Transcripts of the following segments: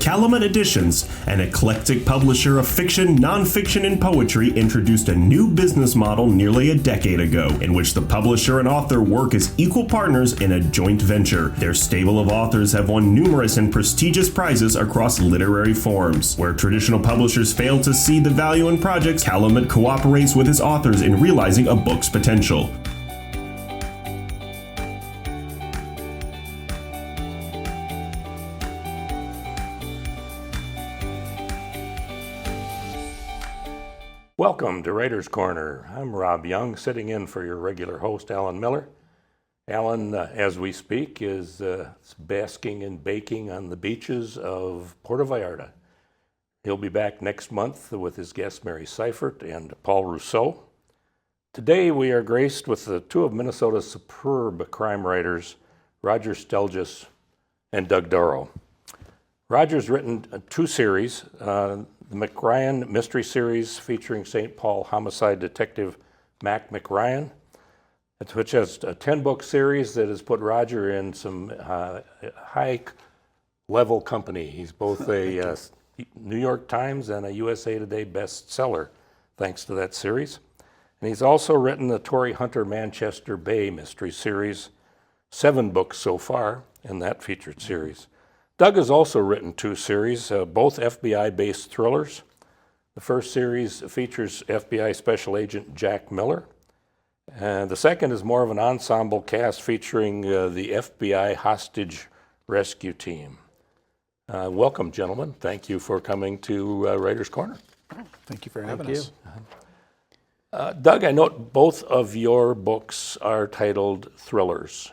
Calumet Editions, an eclectic publisher of fiction, nonfiction, and poetry, introduced a new business model nearly a decade ago, in which the publisher and author work as equal partners in a joint venture. Their stable of authors have won numerous and prestigious prizes across literary forms. Where traditional publishers fail to see the value in projects, Calumet cooperates with its authors in realizing a book's potential. Welcome to Writer's Corner. I'm Rob Jung, sitting in for your regular host, Alan Miller. Alan, as we speak, is basking and baking on the beaches of Puerto Vallarta. He'll be back next month with his guests Mary Seifert and Paul Rousseau. Today we are graced with the two of Minnesota's superb crime writers, Roger Stelljes and Doug Dorow. Roger's written two series, the McRyan Mystery Series featuring St. Paul homicide detective Mac McRyan, which has a 10-book series that has put Roger in some high-level company. He's both a New York Times and a USA Today bestseller, thanks to that series. And he's also written the Tory Hunter Manchester Bay Mystery Series, 7 books so far in that featured series. Doug has also written 2 series, both FBI-based thrillers. The first series features FBI Special Agent Jack Miller, and the second is more of an ensemble cast featuring the FBI hostage rescue team. Welcome, gentlemen. Thank you for coming to Writer's Corner. Thank you for having us. Doug, I note both of your books are titled thrillers.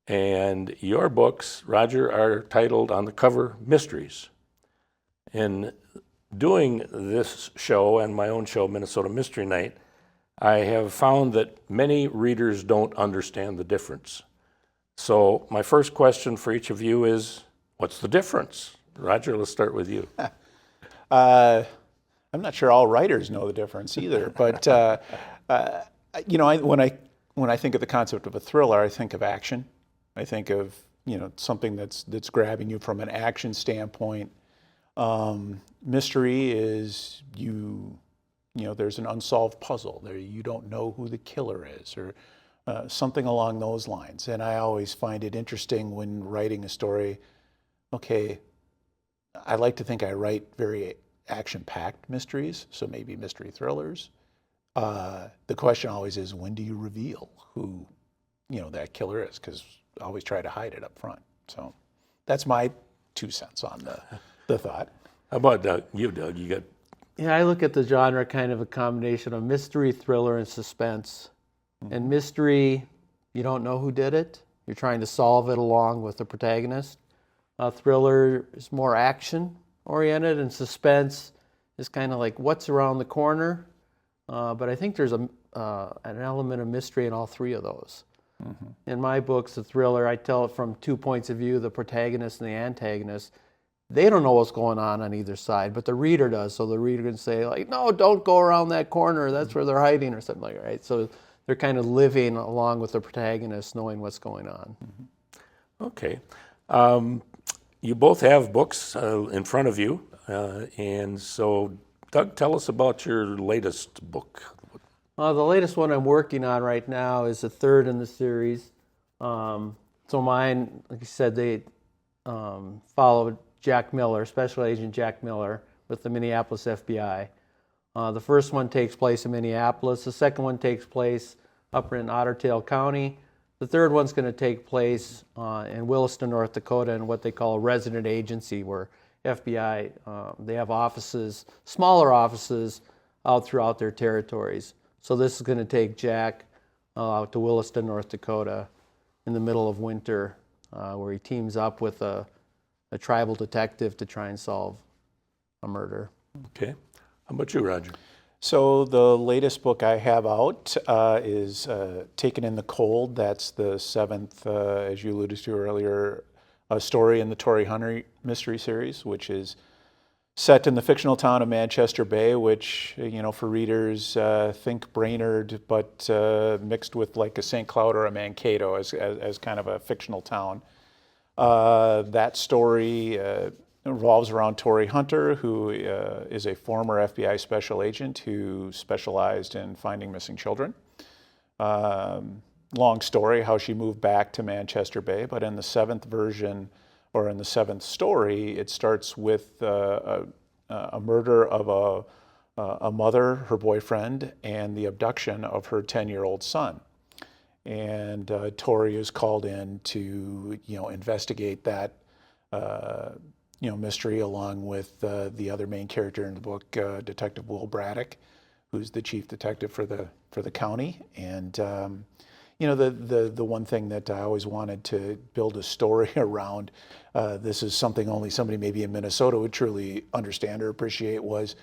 And your books, Roger, are titled on the cover Mysteries. In doing this show and my own show, Minnesota Mystery Night, I have found that many readers don't understand the difference. So my first question for each of you is, what's the difference? Roger, let's start with you. I'm not sure all writers know the difference either, but when I think of the concept of a thriller, I think of action. I think of something that's grabbing you from an action standpoint. Mystery is there's an unsolved puzzle there. You don't know who the killer is, or something along those lines. And I always find it interesting when writing a story. Okay, I like to think I write very action-packed mysteries, so maybe mystery thrillers. The question always is, when do you reveal who that killer is? Because I always try to hide it up front. So that's my 2 cents on the thought. How about Doug? You got... Yeah, I look at the genre kind of a combination of mystery, thriller, and suspense. Mm-hmm. And mystery, you don't know who did it. You're trying to solve it along with the protagonist. Thriller is more action-oriented, and suspense is kind of like what's around the corner. But I think there's an element of mystery in all 3 of those. Mm-hmm. In my books, the thriller, I tell it from 2 points of view, the protagonist and the antagonist. They don't know what's going on either side, but the reader does. So the reader can say, like, no, don't go around that corner. That's where they're hiding, or something like that, right? So they're kind of living along with the protagonist, knowing what's going on. Mm-hmm. Okay. You both have books in front of you. And so, Doug, tell us about your latest book. The latest one I'm working on right now is the 3rd in the series. So mine, like you said, they followed Jack Miller, Special Agent Jack Miller, with the Minneapolis FBI. The first one takes place in Minneapolis. The second one takes place up in Otter Tail County. The third one's going to take place in Williston, North Dakota, in what they call a resident agency, where FBI, they have offices, smaller offices, out throughout their territories. So this is going to take Jack out to Williston, North Dakota in the middle of winter, where he teams up with a tribal detective to try and solve a murder. Okay. How about you, Roger? So the latest book I have out is Taken in the Cold. That's the 7th, as you alluded to earlier, story in the Tory Hunter Mystery Series, which is set in the fictional town of Manchester Bay, which, for readers, think Brainerd, but mixed with like a St. Cloud or a Mankato as kind of a fictional town. That story revolves around Tory Hunter, who is a former FBI special agent who specialized in finding missing children. Long story how she moved back to Manchester Bay, but in the seventh version, or in the seventh story, it starts with a murder of a mother, her boyfriend, and the abduction of her 10-year-old son. And Tori is called in to, investigate that, mystery, along with the other main character in the book, Detective Will Braddock, who's the chief detective for the county. And the one thing that I always wanted to build a story around, this is something only somebody maybe in Minnesota would truly understand or appreciate, was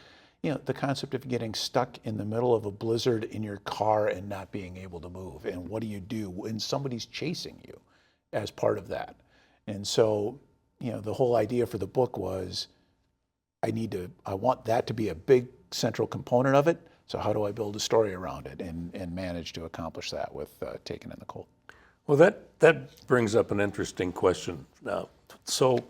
the concept of getting stuck in the middle of a blizzard in your car and not being able to move. And what do you do when somebody's chasing you as part of that? And so, the whole idea for the book was, I want that to be a big central component of it. So how do I build a story around it and manage to accomplish that with Taken in the Cold? Well, that brings up an interesting question. So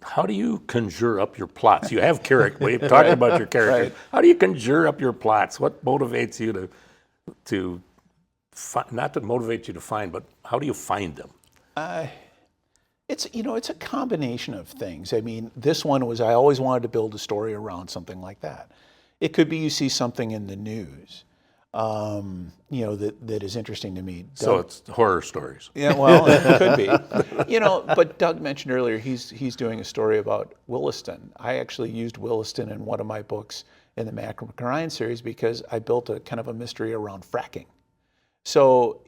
how do you conjure up your plots? You have character. We've talked about your characters. Right. How do you conjure up your plots? What motivates you to not to motivate you to find, but how do you find them? It's a combination of things. I mean, this one was, I always wanted to build a story around something like that. It could be you see something in the news, that is interesting to me. So it's horror stories. Yeah, well, it could be. But Doug mentioned earlier he's doing a story about Williston. I actually used Williston in one of my books in the Mac Ryan series because I built a kind of a mystery around fracking. So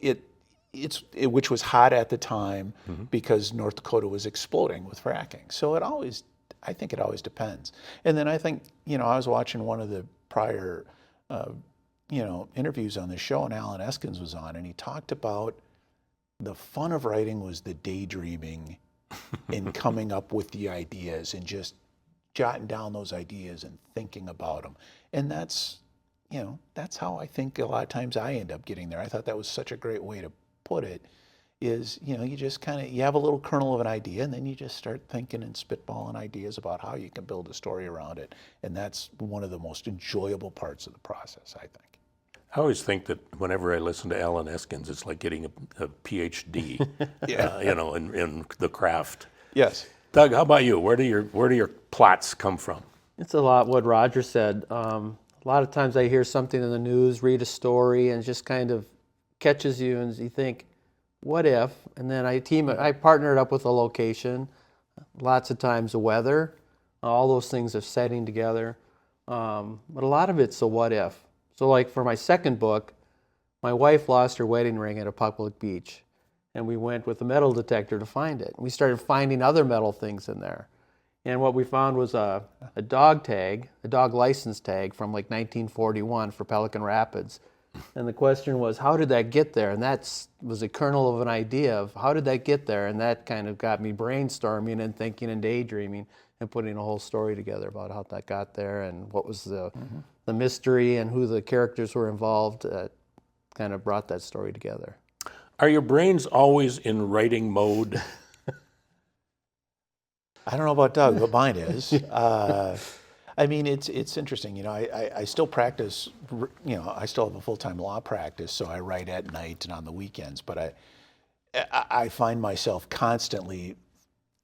which was hot at the time because North Dakota was exploding with fracking. So I think it always depends. And then I think, I was watching one of the prior, interviews on the show, and Alan Eskins was on, and he talked about the fun of writing was the daydreaming and coming up with the ideas and just jotting down those ideas and thinking about them. And that's how I think a lot of times I end up getting there. I thought that was such a great way to put it, is, you just you have a little kernel of an idea, and then you just start thinking and spitballing ideas about how you can build a story around it. And that's one of the most enjoyable parts of the process, I think. I always think that whenever I listen to Alan Eskins, it's like getting a PhD, in the craft. Yes. Doug, how about you? Where do your plots come from? It's a lot what Roger said. A lot of times I hear something in the news, read a story, and it just kind of catches you, and you think, what if? And then I partner it up with a location, lots of times the weather, all those things are setting together. But a lot of it's a what if. So like for my second book, my wife lost her wedding ring at a public beach, and we went with a metal detector to find it. We started finding other metal things in there. And what we found was a dog tag, a dog license tag from like 1941 for Pelican Rapids. And the question was, how did that get there? And that was a kernel of an idea of how did that get there? And that kind of got me brainstorming and thinking and daydreaming and putting a whole story together about how that got there and what was the mystery and who the characters were involved. Kind of brought that story together. Are your brains always in writing mode? I don't know about Doug, but mine is. I mean, it's interesting. I still practice. I still have a full-time law practice, so I write at night and on the weekends. But I find myself constantly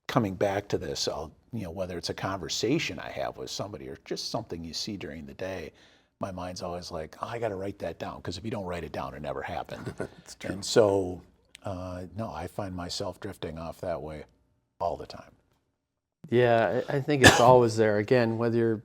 coming back to this. Whether it's a conversation I have with somebody or just something you see during the day, my mind's always like, I got to write that down, because if you don't write it down, it never happened. That's true. And so, no, I find myself drifting off that way all the time. Yeah, I think it's always there. Again, whether you're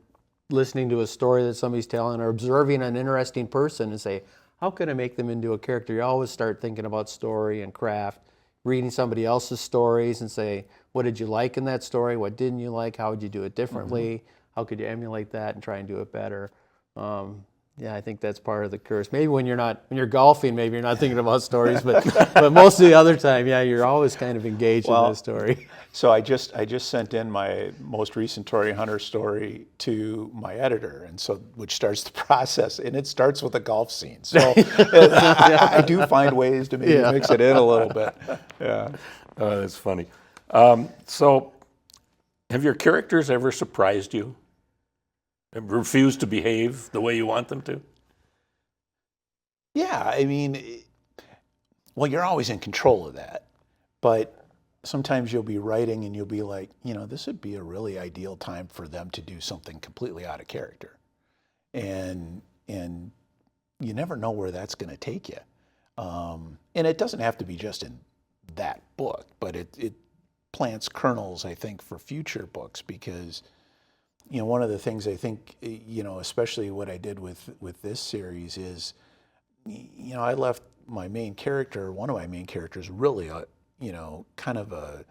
listening to a story that somebody's telling or observing an interesting person and say, how can I make them into a character? You always start thinking about story and craft, reading somebody else's stories and say, what did you like in that story? What didn't you like? How would you do it differently? How could you emulate that and try and do it better? Yeah, I think that's part of the curse. Maybe when you're golfing, maybe you're not thinking about stories, but most of the other time, yeah, you're always kind of engaged in the story. So I just sent in my most recent Tory Hunter story to my editor, and so which starts the process, and it starts with a golf scene. So I do find ways to maybe mix it in a little bit. Yeah, that's funny. So Have your characters ever surprised you? And refused to behave the way you want them to? Yeah, I mean, well, you're always in control of that, but sometimes you'll be writing and you'll be like, this would be a really ideal time for them to do something completely out of character, and you never know where that's going to take you. And it doesn't have to be just in that book, but it plants kernels, I think, for future books, because one of the things I think, especially what I did with this series is, I left my main character, one of my main characters, really kind of a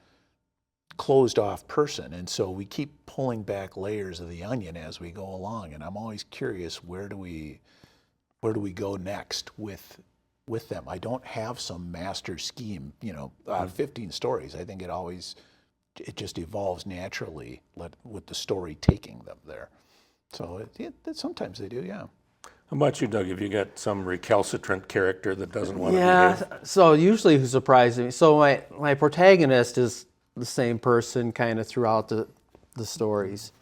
closed off person. And so we keep pulling back layers of the onion as we go along. And I'm always curious, where do we go next with them? I don't have some master scheme, out of 15 stories. I think it just evolves naturally with the story taking them there. So sometimes they do, yeah. How about you, Doug? Have you got some recalcitrant character that doesn't want to Yeah, behave? so usually who surprises me, so my protagonist is the same person kind of throughout the stories,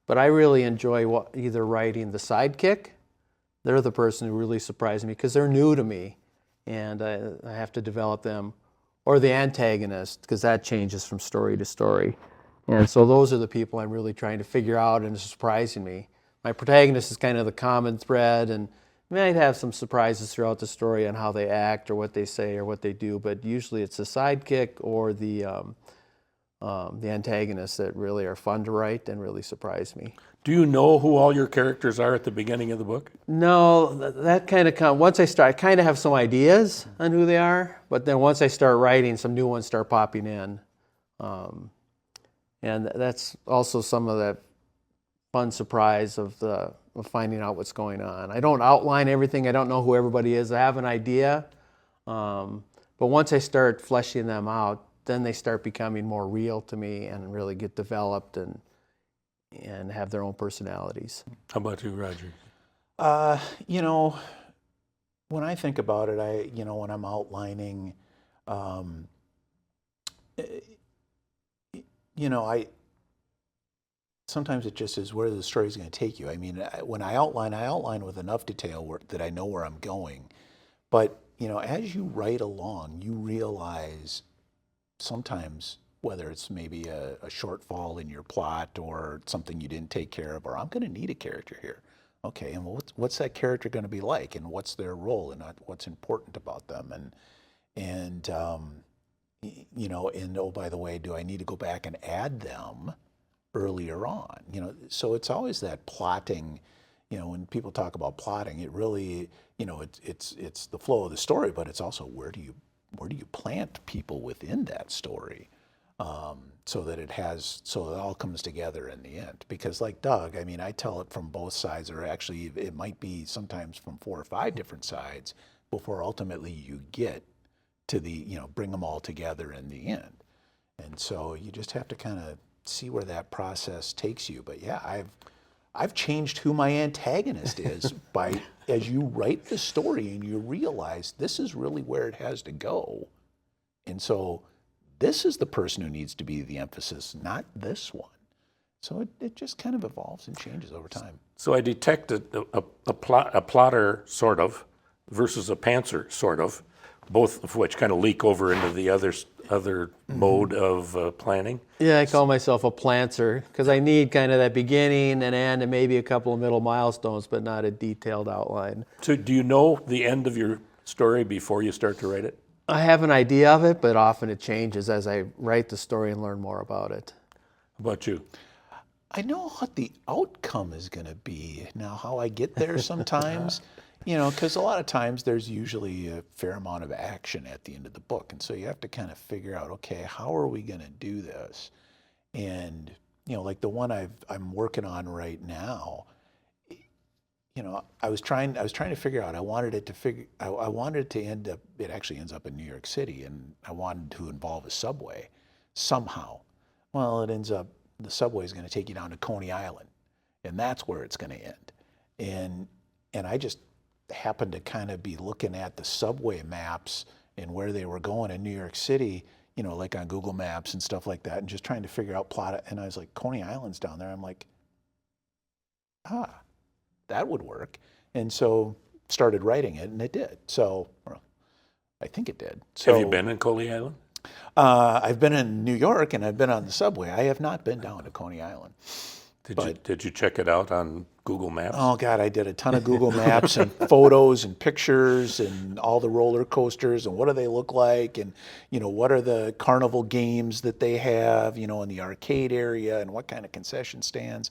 but I really enjoy either writing the sidekick. They're the person who really surprised me because they're new to me, and I have to develop them, or the antagonist, because that changes from story to story. And so those are the people I'm really trying to figure out and surprising me. My protagonist is kind of the common thread, and might have some surprises throughout the story on how they act or what they say or what they do, but usually it's the sidekick or the antagonists that really are fun to write and really surprise me. Do you know who all your characters are at the beginning of the book? No, that kind of once I start, I kind of have some ideas on who they are, but then once I start writing, some new ones start popping in, and that's also some of that fun surprise of finding out what's going on. I don't outline everything. I don't know who everybody is. I have an idea, but once I start fleshing them out, then they start becoming more real to me and really get developed and have their own personalities. How about you, Roger? When I think about it, when I'm outlining, sometimes it just is where the story's going to take you. I mean, when I outline with enough detail that I know where I'm going. But, as you write along, you realize sometimes whether it's maybe a shortfall in your plot or something you didn't take care of, or I'm going to need a character here. Okay, and what's that character going to be like, and what's their role, and what's important about them, and oh, by the way, do I need to go back and add them earlier on? So it's always that plotting. When people talk about plotting, it really, it's the flow of the story, but it's also where do you plant people within that story, so that it all comes together in the end. Because like Doug, I mean, I tell it from both sides, or actually it might be sometimes from 4 or 5 different sides before ultimately you get to bring them all together in the end. And so you just have to kind of see where that process takes you. But yeah, I've changed who my antagonist is as you write the story and you realize this is really where it has to go. And so this is the person who needs to be the emphasis, not this one. So it just kind of evolves and changes over time. So I detect a plotter, sort of, versus a pantser, sort of, both of which kind of leak over into the other mode of planning. Yeah, I call myself a plantser because I need kind of that beginning and end and maybe a couple of middle milestones, but not a detailed outline. So do you know the end of your story before you start to write it? I have an idea of it, but often it changes as I write the story and learn more about it. How about you? I know what the outcome is going to be. Now, how I get there sometimes, because a lot of times there's usually a fair amount of action at the end of the book. And so you have to kind of figure out, okay, how are we going to do this? And, like the one I'm working on right now, I was trying to figure out, I wanted it to end up, it actually ends up in New York City, and I wanted to involve a subway somehow. Well, it ends up, the subway is going to take you down to Coney Island, and that's where it's going to end. And I just happened to kind of be looking at the subway maps and where they were going in New York City, you know, like on Google Maps and stuff like that, and just trying to figure out plot. And I was like, Coney Island's down there. I'm like, that would work. And so started writing it, and it did. So, well, I think it did. So, Have you been in Coney Island? I've been in New York, and I've been on the subway. I have not been down to Coney Island. Did you check it out on Google Maps? Oh God, I did a ton of Google Maps and photos and pictures and all the roller coasters and what do they look like, and you know, what are the carnival games that they have, you know, in the arcade area, and what kind of concession stands,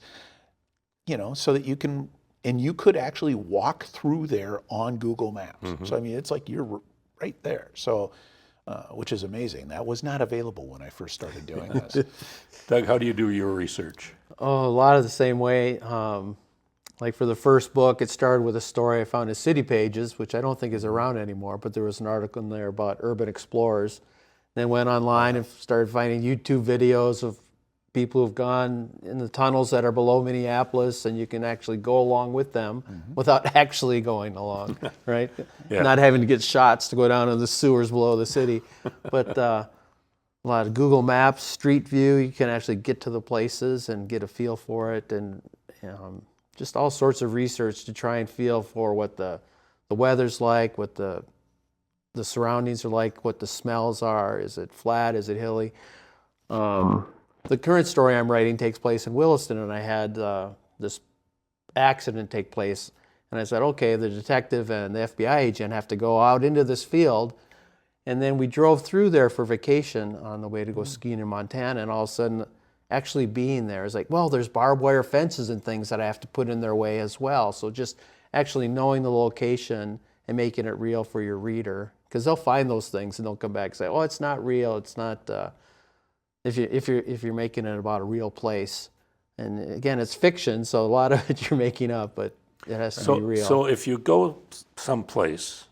you know, so that you can, and you could actually walk through there on Google Maps. So I mean, it's like you're right there. So, which is amazing. That was not available when I first started doing this. Doug, how do you do your research? Oh, a lot of the same way. Like for the first book, it started with a story I found in City Pages, which I don't think is around anymore, but there was an article in there about urban explorers. Then went online and started finding YouTube videos of people who've gone in the tunnels that are below Minneapolis, and you can actually go along with them without actually going along, right? Yeah. Not having to get shots to go down to the sewers below the city. But a lot of Google Maps, Street View, you can actually get to the places and get a feel for it, and just all sorts of research to try and feel for what the weather's like, what the surroundings are like, what the smells are. Is it flat? Is it hilly? The current story I'm writing takes place in Williston, and I had this accident take place, and I said, okay, the detective and the FBI agent have to go out into this field, and then we drove through there for vacation on the way to go skiing in Montana, and all of a sudden, actually being there is like, well, there's barbed wire fences and things that I have to put in their way as well. So just actually knowing the location and making it real for your reader, because they'll find those things and they'll come back and say, oh, it's not real, it's not... If you're making it about a real place, and again, it's fiction, so a lot of it you're making up, but it has to be real. So if you go someplace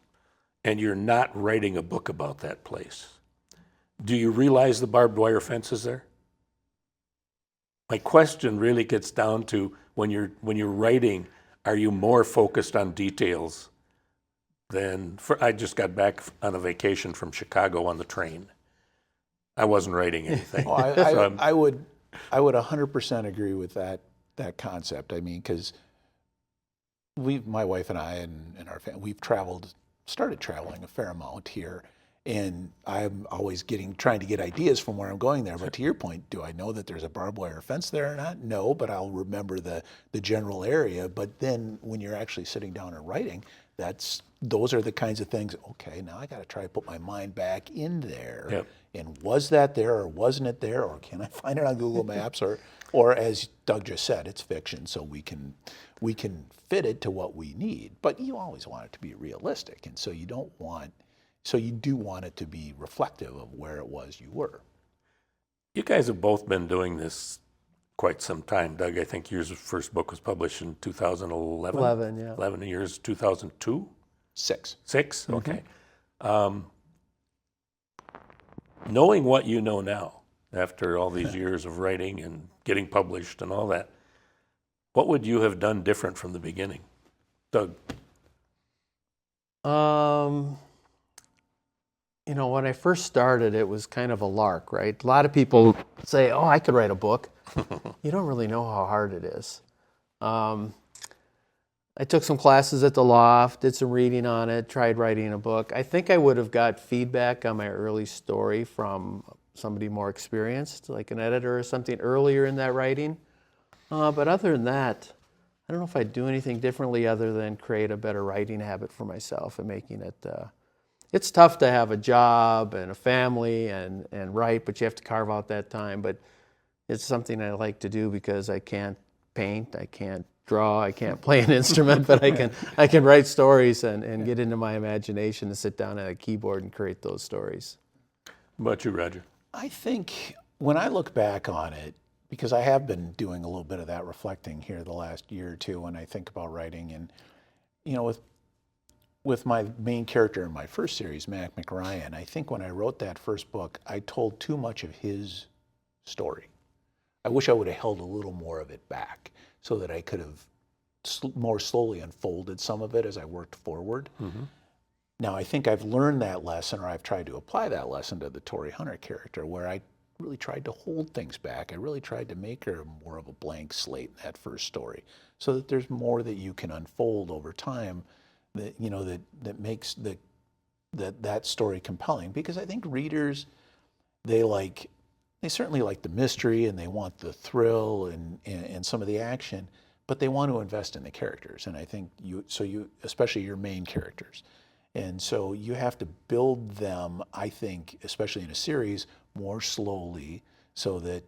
and you're not writing a book about that place, do you realize the barbed wire fence is there? My question really gets down to when you're writing, are you more focused on details than? I just got back on a vacation from Chicago on the train. I wasn't writing anything. I would 100% agree with that concept. I mean, because my wife and I and our family, we've started traveling a fair amount here, and I'm always trying to get ideas from where I'm going there. But to your point, do I know that there's a barbed wire fence there or not? No, but I'll remember the general area. But then when you're actually sitting down and writing, those are the kinds of things. Okay, now I got to try to put my mind back in there. Yep. And was that there or wasn't it there, or can I find it on Google Maps, or as Doug just said, it's fiction, so we can fit it to what we need. But you always want it to be realistic, and so you do want it to be reflective of where it was you were. You guys have both been doing this quite some time. Doug, I think your first book was published in 2011. 11, yeah. 11 years, 2002? 6. 6? Okay. Knowing what you know now, after all these years of writing and getting published and all that, what would you have done different from the beginning? Doug? You know, when I first started, it was kind of a lark, right? A lot of people say, oh, I could write a book. You don't really know how hard it is. I took some classes at the Loft, did some reading on it, tried writing a book. I think I would have got feedback on my early story from somebody more experienced, like an editor or something earlier in that writing. But other than that, I don't know if I'd do anything differently other than create a better writing habit for myself and making it... It's tough to have a job and a family and write, but you have to carve out that time. But it's something I like to do because I can't paint, I can't draw, I can't play an instrument, but I can write stories and get into my imagination and sit down at a keyboard and create those stories. What about you, Roger? I think when I look back on it, because I have been doing a little bit of that reflecting here the last year or two when I think about writing, and you know, with my main character in my first series, Mac McRyan, I think when I wrote that first book, I told too much of his story. I wish I would have held a little more of it back so that I could have more slowly unfolded some of it as I worked forward. Now, I think I've learned that lesson, or I've tried to apply that lesson to the Tori Hunter character, where I really tried to hold things back. I really tried to make her more of a blank slate in that first story, so that there's more that you can unfold over time that, you know, that makes that story compelling. Because I think readers, they certainly like the mystery, and they want the thrill and some of the action, but they want to invest in the characters. And I think you, especially your main characters. And so you have to build them, I think, especially in a series, more slowly, so that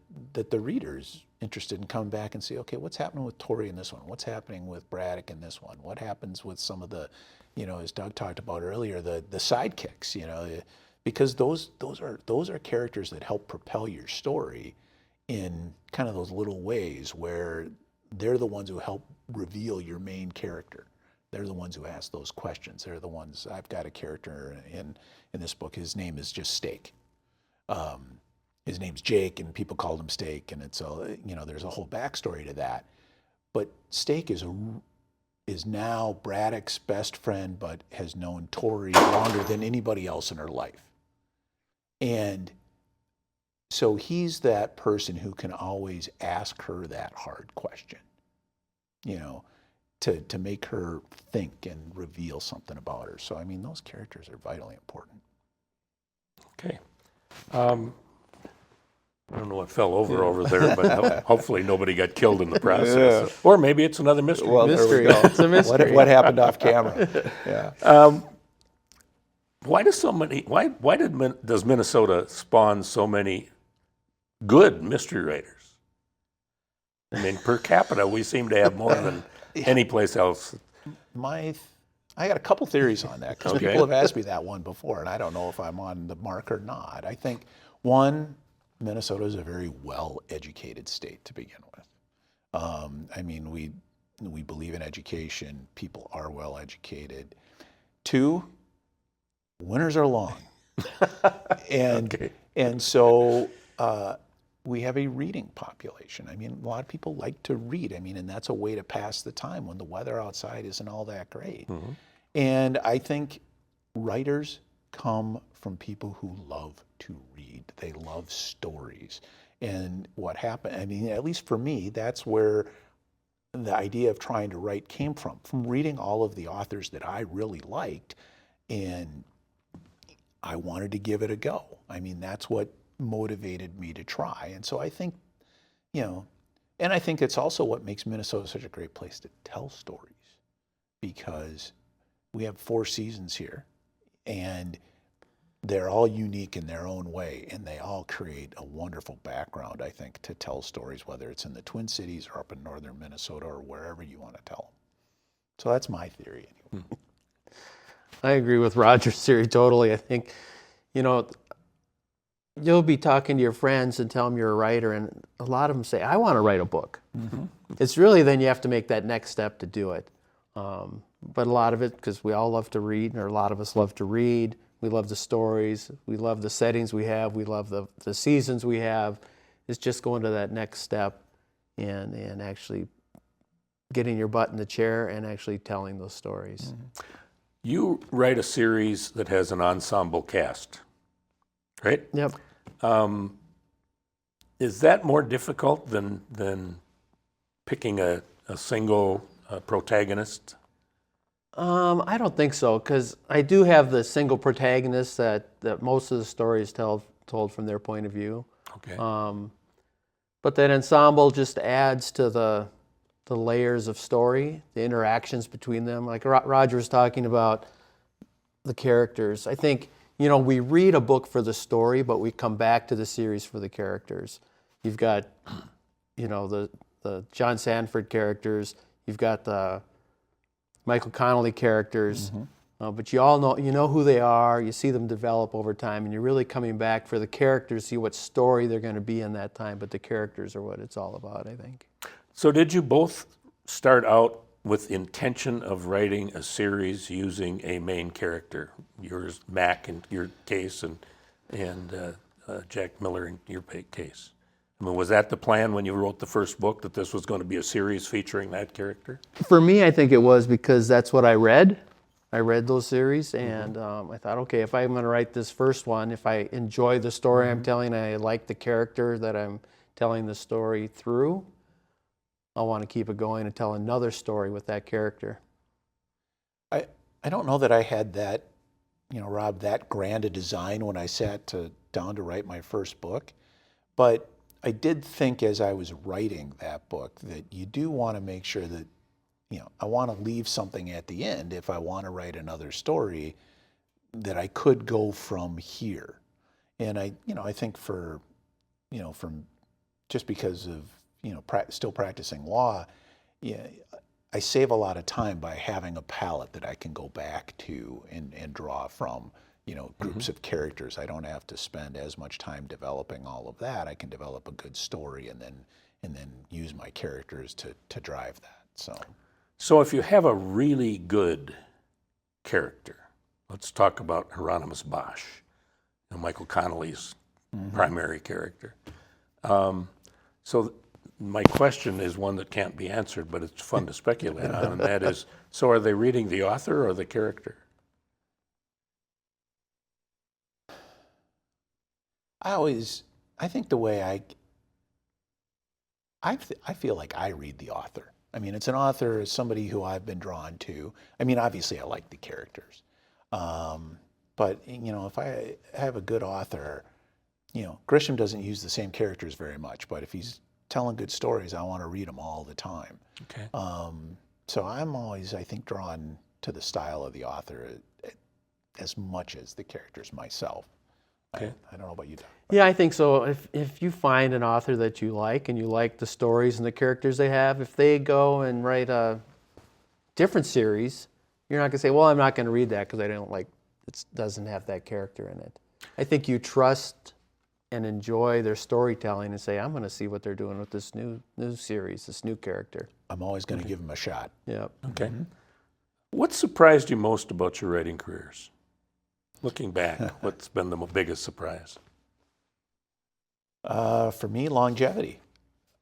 the reader's interested in coming back and see, okay, what's happening with Tori in this one? What's happening with Braddock in this one? What happens with some of the, you know, as Doug talked about earlier, the sidekicks, you know, because those are characters that help propel your story in kind of those little ways where they're the ones who help reveal your main character. They're the ones who ask those questions. They're the ones. I've got a character in this book. His name is just Steak. His name's Jake, and people called him Steak, and it's a, you know, there's a whole backstory to that. But Steak is now Braddock's best friend, but has known Tori longer than anybody else in her life. And so he's that person who can always ask her that hard question, you know, to make her think and reveal something about her. So, I mean, those characters are vitally important. Okay. I don't know what fell over there, but hopefully nobody got killed in the process. Yeah. Or maybe it's another mystery. Well, mystery. It's a mystery. What happened off camera? Yeah. Why does Minnesota spawn so many good mystery writers? I mean, per capita, we seem to have more than any place else. I got a couple theories on that, because people have asked me that one before, and I don't know if I'm on the mark or not. I think, one, Minnesota is a very well-educated state to begin with. I mean, we believe in education. People are well-educated. Two, winters are long. And so we have a reading population. I mean, a lot of people like to read. I mean, and that's a way to pass the time when the weather outside isn't all that great. Mm-hmm. And I think writers come from people who love to read. They love stories. And what happened, I mean, at least for me, that's where the idea of trying to write came from reading all of the authors that I really liked. And I wanted to give it a go. I mean, that's what motivated me to try. And so I think, you know, and I think it's also what makes Minnesota such a great place to tell stories, because we have 4 seasons here, and they're all unique in their own way, and they all create a wonderful background, I think, to tell stories, whether it's in the Twin Cities or up in northern Minnesota or wherever you want to tell them. So that's my theory anyway. I agree with Roger's theory totally. I think, you know, you'll be talking to your friends and tell them you're a writer, and a lot of them say, I want to write a book. Mm-hmm. It's really then you have to make that next step to do it. But a lot of it, because we all love to read, or a lot of us love to read, we love the stories, we love the settings we have, we love the seasons we have, it's just going to that next step and actually getting your butt in the chair and actually telling those stories. Mm-hmm. You write a series that has an ensemble cast, right? Yep. Is that more difficult than picking a single protagonist? I don't think so, because I do have the single protagonist that most of the story is told from their point of view. Okay. But that ensemble just adds to the layers of story, the interactions between them. Like Roger was talking about the characters. I think, you know, we read a book for the story, but we come back to the series for the characters. You've got, you know, the John Sanford characters. You've got the Michael Connelly characters. Mm-hmm. But you know who they are. You see them develop over time, and you're really coming back for the characters, see what story they're going to be in that time. But the characters are what it's all about, I think. So did you both start out with intention of writing a series using a main character? Yours, Mac, in your case, and Jack Miller in your case. I mean, was that the plan when you wrote the first book, that this was going to be a series featuring that character? For me, I think it was, because that's what I read. I read those series, and I thought, okay, if I'm going to write this first one, if I enjoy the story I'm telling, I like the character that I'm telling the story through, I want to keep it going and tell another story with that character. I don't know that I had that, Rob, that grand a design when I sat down to write my first book, but I did think as I was writing that book that you do want to make sure that, I want to leave something at the end if I want to write another story that I could go from here. And I think from just because of, still practicing law, I save a lot of time by having a palette that I can go back to and draw from, groups of characters. I don't have to spend as much time developing all of that. I can develop a good story and then use my characters to drive that. So if you have a really good character, let's talk about Hieronymus Bosch, Michael Connelly's primary character. So my question is one that can't be answered, but it's fun to speculate on, and that is, so are they reading the author or the character? I think the way I feel like I read the author. I mean, it's an author, it's somebody who I've been drawn to. I mean, obviously I like the characters. But, if I have a good author, Grisham doesn't use the same characters very much, but if he's telling good stories, I want to read them all the time. Okay. So I'm always, I think, drawn to the style of the author as much as the characters myself. Okay. I don't know about you, Doug. Yeah, I think so. If you find an author that you like and you like the stories and the characters they have, if they go and write a different series, you're not going to say, well, I'm not going to read that because I don't like, it doesn't have that character in it. I think you trust and enjoy their storytelling and say, I'm going to see what they're doing with this new series, this new character. I'm always going to give them a shot. Yep. Okay. What surprised you most about your writing careers? Looking back, what's been the biggest surprise? For me, longevity.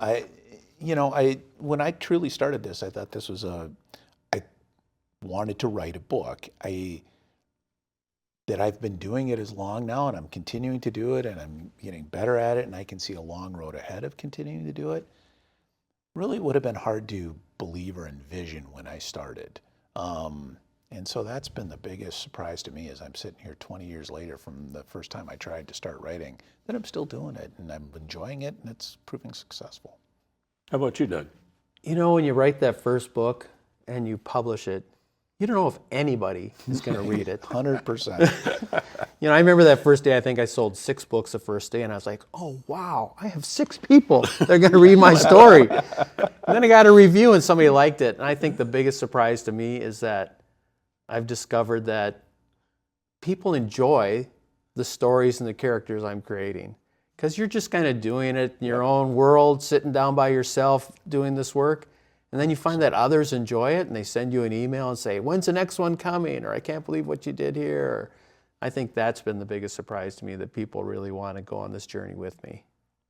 When I truly started this, I thought this was I wanted to write a book. That I've been doing it as long now, and I'm continuing to do it, and I'm getting better at it, and I can see a long road ahead of continuing to do it. Really would have been hard to believe or envision when I started. And so that's been the biggest surprise to me as I'm sitting here 20 years later from the first time I tried to start writing, that I'm still doing it, and I'm enjoying it, and it's proving successful. How about you, Doug? When you write that first book and you publish it, you don't know if anybody is going to read it. 100%. I remember that first day, I think I sold 6 books the first day, and I was like, oh, wow, I have 6 people that are going to read my story. And then I got a review, and somebody liked it. And I think the biggest surprise to me is that I've discovered that people enjoy the stories and the characters I'm creating. Because you're just kind of doing it in your own world, sitting down by yourself doing this work. And then you find that others enjoy it, and they send you an email and say, when's the next one coming? Or I can't believe what you did here. Or, I think that's been the biggest surprise to me, that people really want to go on this journey with me.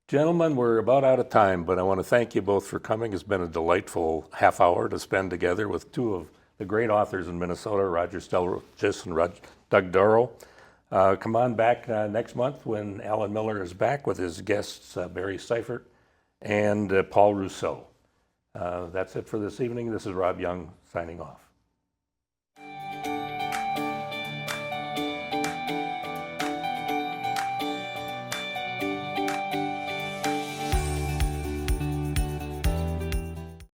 Gentlemen, we're about out of time, but I want to thank you both for coming. It's been a delightful half hour to spend together with 2 of the great authors in Minnesota, Roger Stelljes and Doug Dorow. Come on back next month when Alan Miller is back with his guests, Barry Seifert and Paul Rousseau. That's it for this evening. This is Rob Young signing off.